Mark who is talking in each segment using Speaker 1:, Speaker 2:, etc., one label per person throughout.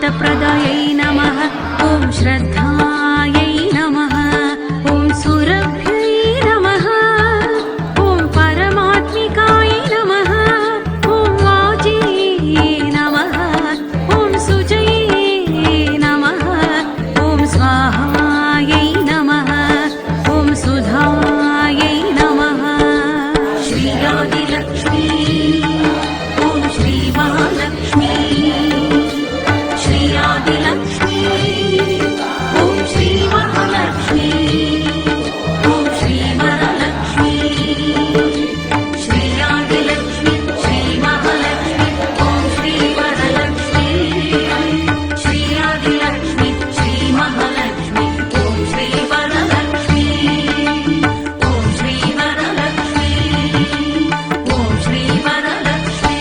Speaker 1: मोक्षप्रदायै नमः। ॐ श्रद्धायै नमः। ॐ सुरभ्यै नमः। ॐ परमात्मिकाय नमः। ॐ वाजिये नमः। ॐ सुजये नमः। ॐ स्वाहायै नमः। ॐ सुधायै नमः। श्रीयादिलक्ष्मी ॐ श्रीमहालक्ष्मी श्रीयादिलक्ष्मी ॐ श्रीमहालक्ष्मी ॐ श्रीवरलक्ष्मी श्रीयादिलक्ष्मी श्रीमहालक्ष्मी ॐ श्रीवरलक्ष्मी श्रीयादिलक्ष्मी श्रीमहालक्ष्मी ॐ श्रीवरलक्ष्मी ॐ श्रीवरलक्ष्मी ॐ श्रीवरलक्ष्मी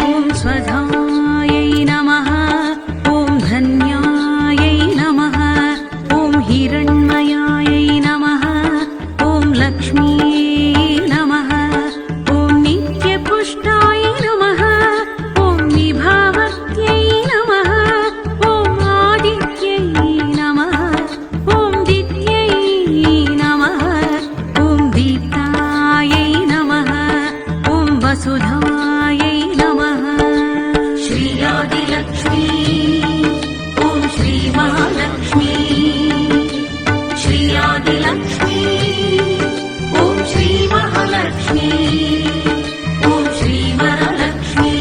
Speaker 1: ॐ स्वधायै नमः। ॐ धन्यायै नमः। ॐ हिरण्मयायै नमः। ॐ लक्ष्म्यै नमः। ॐ नित्यपुष्टाय नमः। ॐ विभावत्यै नमः। ॐ आदित्यै नमः। ॐ दित्यै नमः। ॐ दीप्तायै नमः। ॐ वसुधायै नमः। श्रीयादिलक्ष्मी ॐ श्रीमहालक्ष्मी श्रीयादिलक्ष्मी ॐ श्रीमहालक्ष्मी ॐ श्रीवरलक्ष्मी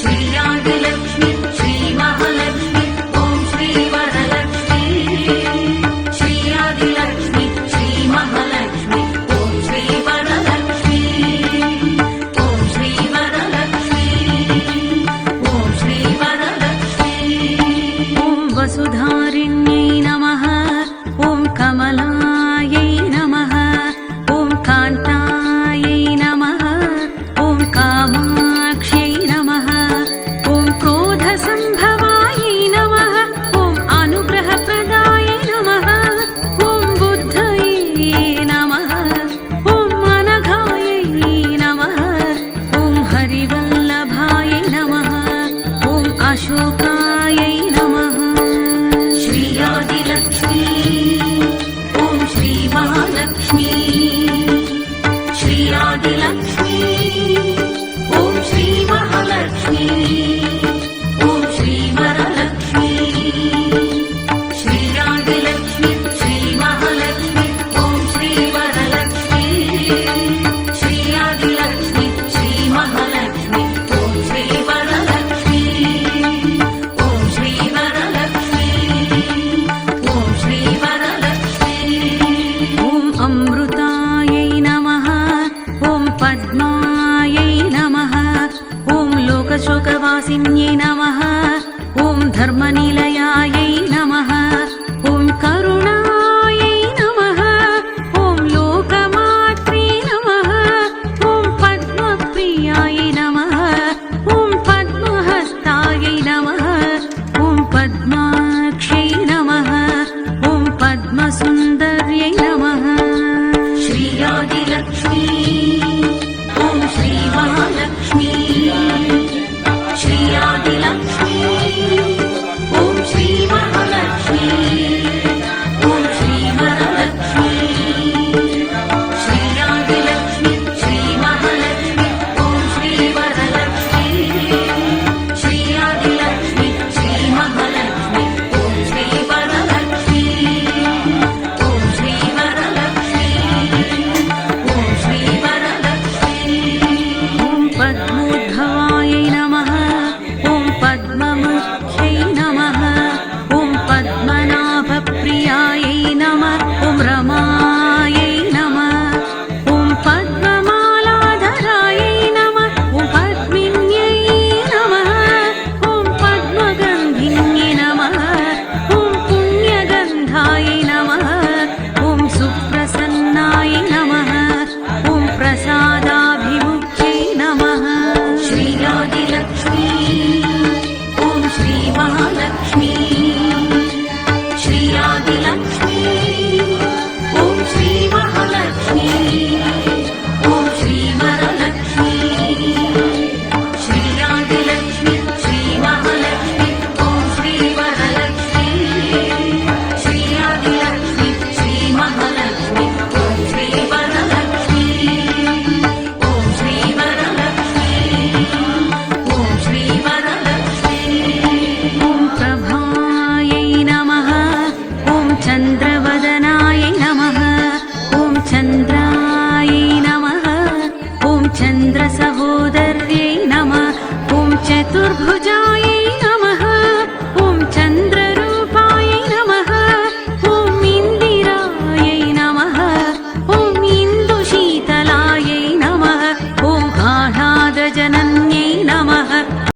Speaker 1: श्रीयादिलक्ष्मी श्रीमहालक्ष्मी ॐ श्रीवरलक्ष्मी श्रीयादिलक्ष्मी श्रीमहालक्ष्मी ॐ श्रीवरलक्ष्मी ॐ श्रीवरलक्ष्मी ॐ श्रीवरलक्ष्मी ॐ वसुधारिण्यै नमः। ॐ कमलायै नमः। ॐ कान्तायै नमः। ॐ कामाक्ष्यै नमः। ॐ क्रोधसम्भवायै नमः। ॐ अनुग्रहप्रदायै नमः। ॐ बुद्धये नमः। ॐ अनघायै नमः। ॐ हरिवल्लभाय नमः। ॐ अशोकायै नमः। श्रीयादिलक्ष्मी ॐ श्रीमहालक्ष्मी श्रीयादिलक्ष्मी ॐ श्रीमहालक्ष्मी ॐ श्रीवरलक्ष्मी श्रीयादिलक्ष्मी श्रीमहालक्ष्मी ॐ श्रीवरलक्ष्मी श्रीयादिलक्ष्मी श्रीमहालक्ष्मी ॐ श्रीवरलक्ष्मी ॐ श्रीवरलक्ष्मी ॐ श्रीवरलक्ष्मी ॐ अमृतायै नमः। ॐ पद्मायै नमः। ॐ लोकशोकवासिन्यै नमः। ॐ धर्मनिलयायै नमः। ॐ करुणायै नमः। ॐ लोकमात्रे नमः। ॐ पद्मप्रियायै नमः। ॐ पद्महस्तायै नमः। ॐ पद्माक्ष्यै नमः। ॐ पद्मसुन्दर्यै नमः। श्रीयादिलक्ष्मी ॐ श्रीमहालक्ष्मी श्रीयादिलक्ष्मी ॐ
Speaker 2: चतुर्भुजा